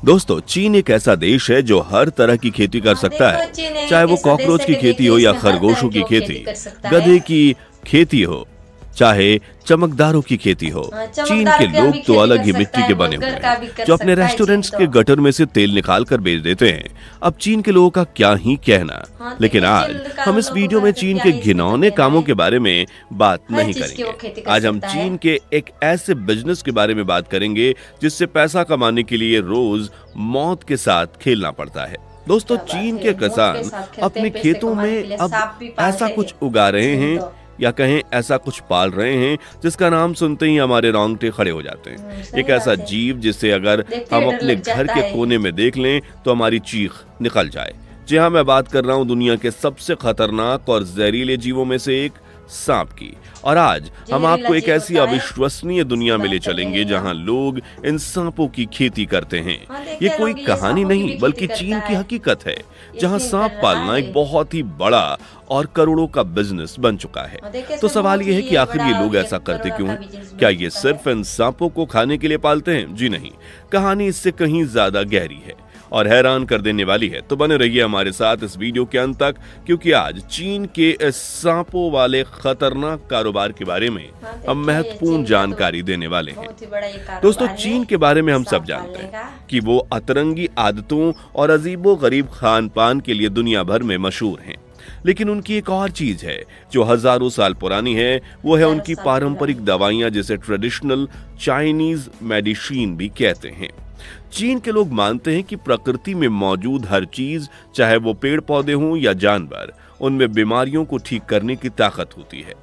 दोस्तों, चीन एक ऐसा देश है जो हर तरह की खेती कर सकता है, चाहे वो कॉकरोच की खेती हो या खरगोशों की खेती, गधे की खेती हो, चाहे चमकदारों की खेती हो। चीन के लोग तो अलग ही मिट्टी के बने हुए हैं, जो अपने रेस्टोरेंट्स के गटर में से तेल निकाल कर बेच देते हैं। अब चीन के लोगों का क्या ही कहना। लेकिन आज हम इस वीडियो में चीन के घिनौने कामों के बारे में बात नहीं करेंगे। आज हम चीन के एक ऐसे बिजनेस के बारे में बात करेंगे जिससे पैसा कमाने के लिए रोज मौत के साथ खेलना पड़ता है। दोस्तों, चीन के किसान अपने खेतों में अब ऐसा कुछ उगा रहे हैं या कहें ऐसा कुछ पाल रहे हैं जिसका नाम सुनते ही हमारे रोंगटे खड़े हो जाते हैं। एक ऐसा जीव जिसे अगर हम अपने घर के कोने में देख लें तो हमारी चीख निकल जाए। जी हाँ, मैं बात कर रहा हूं दुनिया के सबसे खतरनाक और जहरीले जीवों में से एक, सांप की। और आज हम आपको एक ऐसी अविश्वसनीय दुनिया में ले चलेंगे जहां लोग इन सांपों की खेती करते हैं। ये कोई कहानी नहीं बल्कि चीन की हकीकत है, जहां सांप पालना एक बहुत ही बड़ा और करोड़ों का बिजनेस बन चुका है। तो सवाल ये है कि आखिर ये लोग ऐसा करते क्यों हैं? क्या ये सिर्फ इन सांपों को खाने के लिए पालते हैं? जी नहीं, कहानी इससे कहीं ज्यादा गहरी है और हैरान कर देने वाली है। तो बने रहिए हमारे साथ इस वीडियो के अंत तक, क्योंकि आज चीन के इस सांपों वाले खतरनाक कारोबार के बारे में हम महत्वपूर्ण जानकारी देने वाले हैं। दोस्तों, चीन के बारे में हम सब जानते हैं कि वो अतरंगी आदतों और अजीबो-गरीब खान पान के लिए दुनिया भर में मशहूर हैं। लेकिन उनकी एक और चीज है जो हजारों साल पुरानी है, वो है उनकी पारंपरिक दवाइयां, जिसे ट्रेडिशनल चाइनीज मेडिसिन भी कहते हैं। चीन के लोग मानते हैं कि प्रकृति में मौजूद हर चीज, चाहे वो पेड़ पौधे हों या जानवर, उनमें बीमारियों को ठीक करने की ताकत होती है।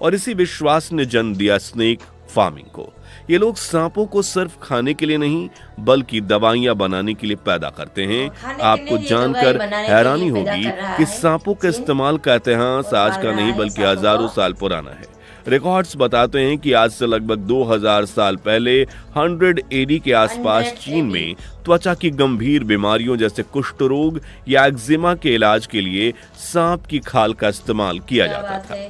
और इसी विश्वास ने जन्म दिया स्नेक फार्मिंग को। ये लोग सांपों को सिर्फ खाने के लिए नहीं बल्कि दवाइयां बनाने के लिए पैदा करते हैं। आपको जानकर हैरानी होगी कि सांपों के इस्तेमाल का इतिहास आज का नहीं बल्कि हजारों साल पुराना है। रिकॉर्ड्स बताते हैं कि आज से लगभग 2000 साल पहले 100 AD के आसपास चीन में त्वचा की गंभीर बीमारियों जैसे कुष्ठ रोग या एक्जिमा के इलाज के लिए सांप की खाल का इस्तेमाल किया जाता था।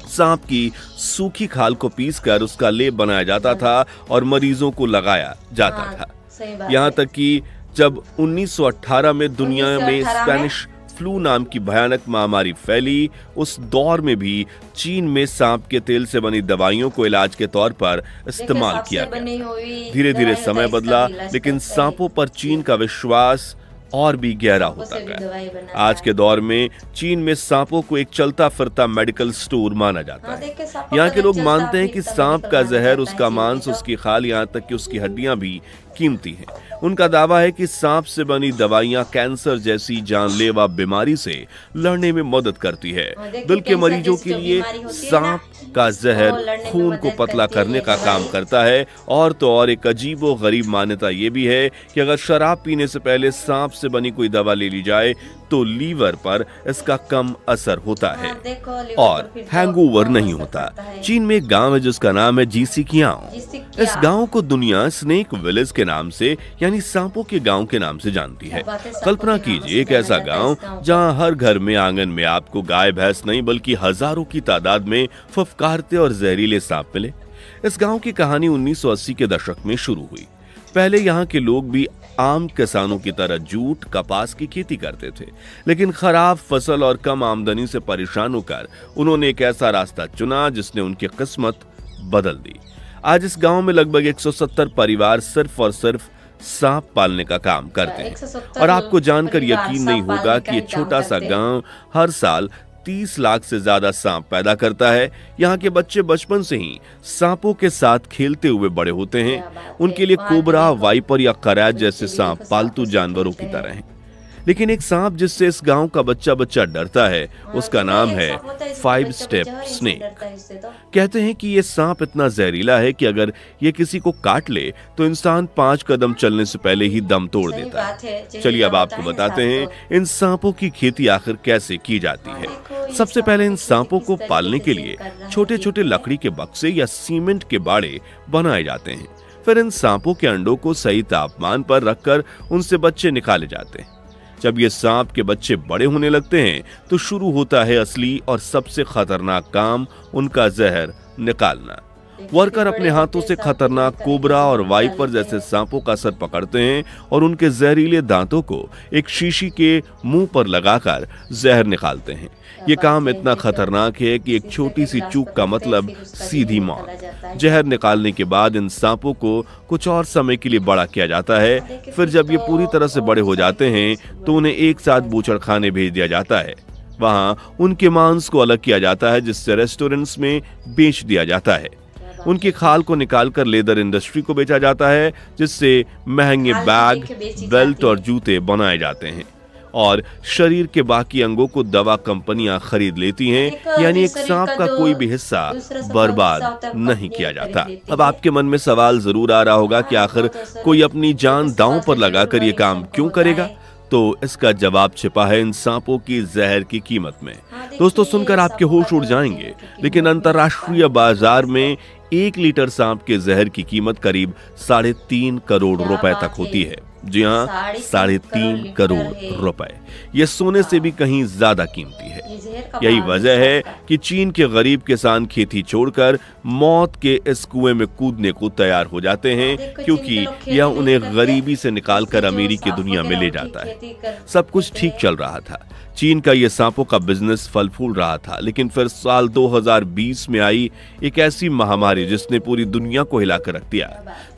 सांप की सूखी खाल को पीसकर उसका लेप बनाया जाता था और मरीजों को लगाया जाता था। यहाँ तक कि जब 1918 में दुनिया में स्पेनिश फ्लू नाम की भयानक महामारी फैली, उस दौर में भी चीन में सांप के तेल से बनी दवाइयों को इलाज के तौर पर इस्तेमाल किया गया। धीरे धीरे समय बदला, लेकिन सांपों पर चीन का विश्वास और भी गहरा होता गया। आज के दौर में चीन में सांपों को एक चलता फिरता मेडिकल स्टोर माना जाता है। यहाँ के लोग मानते हैं कि सांप का जहर, उसका मांस, उसकी खाल, यहाँ तक कि उसकी हड्डियां भी कीमती हैं। उनका दावा है कि सांप से बनी दवाइयां कैंसर जैसी जानलेवा बीमारी से लड़ने में मदद करती है। दिल के मरीजों के लिए सांप का जहर खून को पतला करने का काम करता है। और तो और एक अजीबो गरीब मान्यता ये भी है कि अगर शराब पीने से पहले सांप से बनी कोई दवा ले ली जाए तो लीवर पर इसका कम असर होता है और हैंगओवर नहीं होता। चीन में एक गांव है जिसका नाम है जीसीकियाओ। इस गांव को दुनिया स्नेक विलेज के नाम से, यानी सांपों के गांव के नाम से जानती है। कल्पना कीजिए एक ऐसा गांव जहां हर घर में आंगन में आपको गाय भैंस नहीं बल्कि हजारों की तादाद में फुफकारते और जहरीले सांप मिले। इस गांव की कहानी 1980 के दशक में शुरू हुई। पहले यहाँ के लोग भी आम किसानों की तरह जूट, कपास की खेती करते थे, लेकिन खराब फसल और कम आमदनी से परेशान होकर उन्होंने एक ऐसा रास्ता चुना जिसने उनकी किस्मत बदल दी। आज इस गांव में लगभग 170 परिवार सिर्फ और सिर्फ सांप पालने का काम करते हैं। और आपको जानकर यकीन नहीं होगा कि ये छोटा सा गांव हर साल 30 लाख से ज्यादा सांप पैदा करता है। यहाँ के बच्चे बचपन से ही सांपों के साथ खेलते हुए बड़े होते हैं। उनके लिए कोबरा, वाइपर या करैज जैसे सांप पालतू जानवरों की तरह हैं। लेकिन एक सांप जिससे इस गांव का बच्चा डरता है, उसका नाम है 5 स्टेप स्नेक। कहते हैं कि ये सांप इतना जहरीला है कि अगर ये किसी को काट ले तो इंसान 5 कदम चलने से पहले ही दम तोड़ देता है। चलिए अब आपको बताते हैं इन सांपों की खेती आखिर कैसे की जाती है। सबसे पहले इन सांपों को पालने के लिए छोटे छोटे लकड़ी के बक्से या सीमेंट के बाड़े बनाए जाते हैं। फिर इन सांपों के अंडों को सही तापमान पर रखकर उनसे बच्चे निकाले जाते हैं। जब ये सांप के बच्चे बड़े होने लगते हैं तो शुरू होता है असली और सबसे खतरनाक काम, उनका जहर निकालना। वर्कर अपने हाथों से खतरनाक कोबरा और वाइपर जैसे सांपों का सर पकड़ते हैं और उनके जहरीले दांतों को एक शीशी के मुंह पर लगाकर जहर निकालते हैं। ये काम इतना खतरनाक है कि एक छोटी सी चूक का मतलब सीधी मौत। जहर निकालने के बाद इन सांपों को कुछ और समय के लिए बड़ा किया जाता है। फिर जब ये पूरी तरह से बड़े हो जाते हैं तो उन्हें एक साथ बूचड़खाने भेज दिया जाता है। वहां उनके मांस को अलग किया जाता है, जिससे रेस्टोरेंट्स में बेच दिया जाता है। उनकी खाल को निकालकर लेदर इंडस्ट्री को बेचा जाता है, जिससे महंगे बैग, बेल्ट और जूते बनाए जाते हैं। और शरीर के बाकी अंगों को दवा कंपनियां खरीद लेती हैं, यानी एक सांप का कोई भी हिस्सा बर्बाद नहीं किया जाता। अब आपके मन में सवाल जरूर आ रहा होगा कि आखिर कोई अपनी जान दांव पर लगाकर ये काम क्यों करेगा? तो इसका जवाब छिपा है इन सांपों की जहर की कीमत में। दोस्तों, सुनकर आपके होश उड़ जाएंगे, लेकिन अंतर्राष्ट्रीय बाजार में 1 लीटर सांप के जहर की कीमत करीब 3.5 करोड़ रुपए तक होती है। जी हाँ, 3.5 करोड़ रुपए। ये सोने से भी कहीं ज्यादा कीमती है। यही वजह है कि चीन के गरीब किसान खेती छोड़कर मौत के इस कुएं में कूदने को तैयार हो जाते हैं, क्योंकि यह उन्हें गरीबी से निकालकर अमीरी की दुनिया में ले जाता है। सब कुछ ठीक चल रहा था, चीन का ये सांपों का बिजनेस फल फूल रहा था, लेकिन फिर साल 2020 में आई एक ऐसी महामारी जिसने पूरी दुनिया को हिलाकर रख दिया।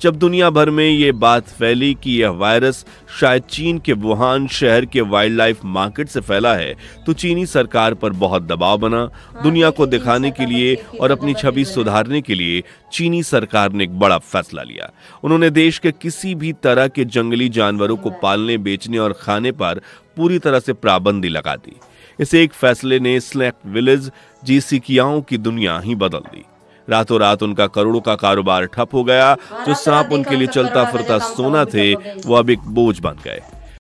जब दुनिया भर में ये बात फैली कि यह वायरस शायद चीन के वुहान शहर के वाइल्ड लाइफ मार्केट से फैला है, तो चीनी सरकार पर बहुत दबाव बना। दुनिया को दिखाने के लिए और अपनी छवि सुधारने के लिए चीनी सरकार ने एक बड़ा फैसला लिया। उन्होंने देश के किसी भी तरह के जंगली जानवरों को पालने, बेचने और खाने पर पूरी तरह से पाबंदी लगा दी। इस एक फैसले ने स्नैक विलेज जीसिकियाओं की दुनिया ही बदल दी। रातों रात उनका करोड़ों का कारोबार ठप हो गया। जो सांप उनके लिए चलता फिरता सोना थे, वो अब एक बोझ बन गए।